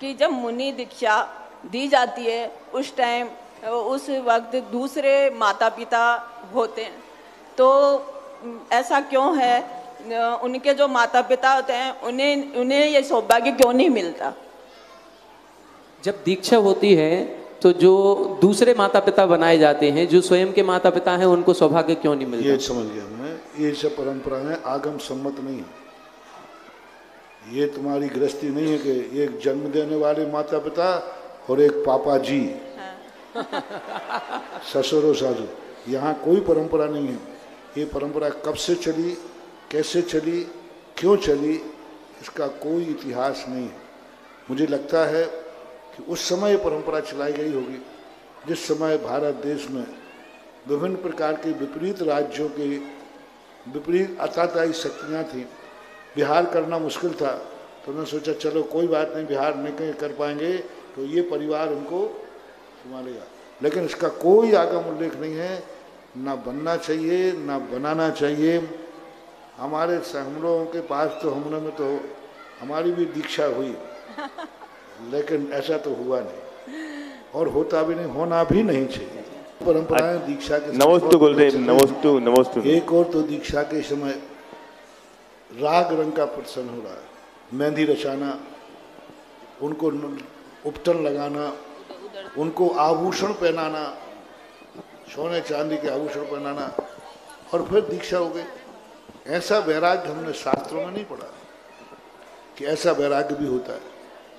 कि जब मुनि दीक्षा दी जाती है उस टाइम उस वक्त दूसरे माता पिता होते हैं, तो ऐसा क्यों है? उनके जो माता पिता होते हैं उन्हें ये सौभाग्य क्यों नहीं मिलता? जब दीक्षा होती है तो जो दूसरे माता पिता बनाए जाते हैं, जो स्वयं के माता पिता हैं, उनको सौभाग्य क्यों नहीं मिलता? ये समझ गया मैं। ये सब परंपराएं आगम सम्मत नहीं है। ये तुम्हारी गृहस्थी नहीं है कि एक जन्म देने वाले माता पिता और एक पापा जी ससुर और सासू, यहाँ कोई परंपरा नहीं है। ये परंपरा कब से चली, कैसे चली, क्यों चली, इसका कोई इतिहास नहीं है। मुझे लगता है कि उस समय ये परंपरा चलाई गई होगी जिस समय भारत देश में विभिन्न प्रकार के विपरीत राज्यों के विपरीत अताताई शक्तियाँ थीं। बिहार करना मुश्किल था, तो उन्होंने सोचा चलो कोई बात नहीं, बिहार नहीं कर पाएंगे तो ये परिवार उनको संभालेगा। लेकिन इसका कोई आगम उल्लेख नहीं है, ना बनना चाहिए ना बनाना चाहिए। हम लोगों के पास तो हमने में तो हमारी भी दीक्षा हुई, लेकिन ऐसा तो हुआ नहीं और होता भी नहीं, होना भी नहीं चाहिए। परंपराएं दीक्षा के नमोस्तु गुरुदेव, नमोस्तु नमोस्तु। एक और तो दीक्षा के समय राग रंग का प्रदर्शन हो रहा है, मेहंदी रचाना, उनको उपटन लगाना, उनको आभूषण पहनाना, सोने चांदी के आभूषण पहनाना, और फिर दीक्षा हो गई। ऐसा वैराग्य हमने शास्त्रों में नहीं पढ़ा कि ऐसा वैराग्य भी होता है।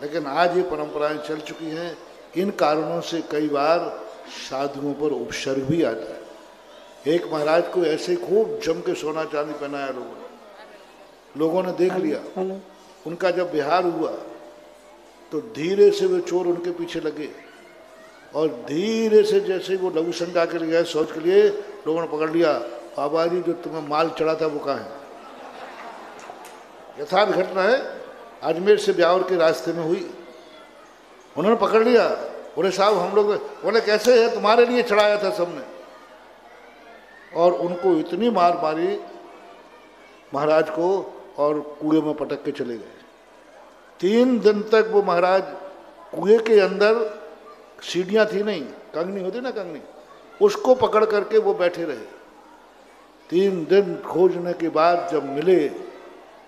लेकिन आज ये परंपराएं चल चुकी हैं। इन कारणों से कई बार साधुओं पर उपसर्ग भी आता है। एक महाराज को ऐसे खूब जम के सोना चांदी पहनाया लोगों ने देख लिया। उनका जब बिहार हुआ तो धीरे से वे चोर उनके पीछे लगे और धीरे से जैसे वो लघु शंका के लिए गए शौच के लिए, लोगों ने पकड़ लिया। बाबा जी जो तुम्हें माल चढ़ा था वो कहाँ है? यथार्थ घटना है, अजमेर से ब्यावर के रास्ते में हुई। उन्होंने पकड़ लिया, बोले साहब हम लोग, बोले कैसे है, तुम्हारे लिए चढ़ाया था सबने। और उनको इतनी मार मारी महाराज को और कुएं में पटक के चले गए। 3 दिन तक वो महाराज कुएं के अंदर, सीढ़ियां थी नहीं, कंगनी होती ना कंगनी, उसको पकड़ करके वो बैठे रहे। 3 दिन खोजने के बाद जब मिले,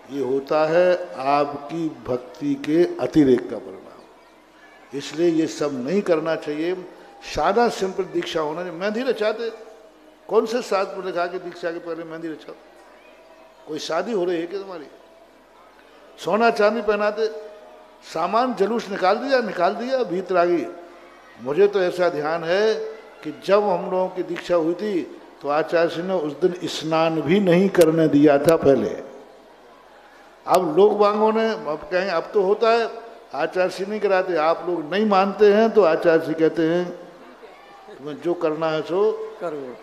ये होता है आपकी भक्ति के अतिरेक का परिणाम। इसलिए ये सब नहीं करना चाहिए। सादा सिंपल दीक्षा होना चाहिए। मेहंदी रचाते, कौन से शास्त्र में लिखा कि दीक्षा के पहले मेहंदी रचाओ? कोई शादी हो रही है कि तुम्हारी? सोना चांदी पहनाते, सामान जुलूस निकाल दिया भीतर आ गई। मुझे तो ऐसा ध्यान है कि जब हम लोगों की दीक्षा हुई थी तो आचार्य जी ने उस दिन स्नान भी नहीं करने दिया था पहले। अब लोग बांगों ने अब कहें अब तो होता है, आचार्य जी नहीं कराते। आप लोग नहीं मानते हैं तो आचार्य जी कहते हैं तुम्हें जो करना है सो करो।